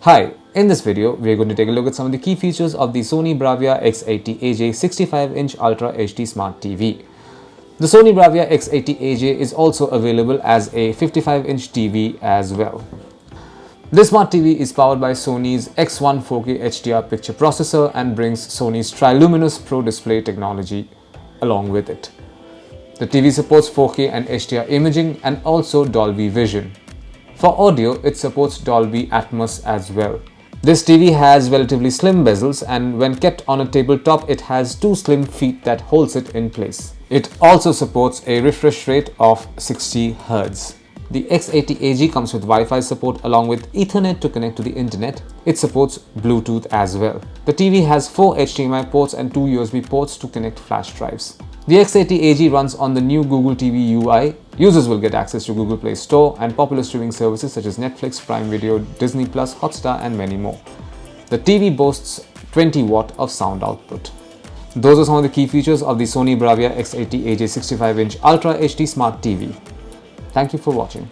Hi, in this video, we are going to take a look at some of the key features of the Sony Bravia X80AJ 65-inch Ultra HD Smart TV. The Sony Bravia X80AJ is also available as a 55-inch TV as well. This smart TV is powered by Sony's X1 4K HDR picture processor and brings Sony's Triluminos Pro display technology along with it. The TV supports 4K and HDR imaging and also Dolby Vision. For audio, it supports Dolby Atmos as well. This TV has relatively slim bezels, and when kept on a tabletop, it has two slim feet that holds it in place. It also supports a refresh rate of 60 Hz. The X80AJ comes with Wi-Fi support along with Ethernet to connect to the internet. It supports Bluetooth as well. The TV has 4 HDMI ports and 2 USB ports to connect flash drives. The X80AJ runs on the new Google TV UI. Users will get access to Google Play Store and popular streaming services such as Netflix, Prime Video, Disney+, Hotstar and many more. The TV boasts 20 watt of sound output. Those are some of the key features of the Sony Bravia X80AJ 65-inch Ultra HD Smart TV. Thank you for watching.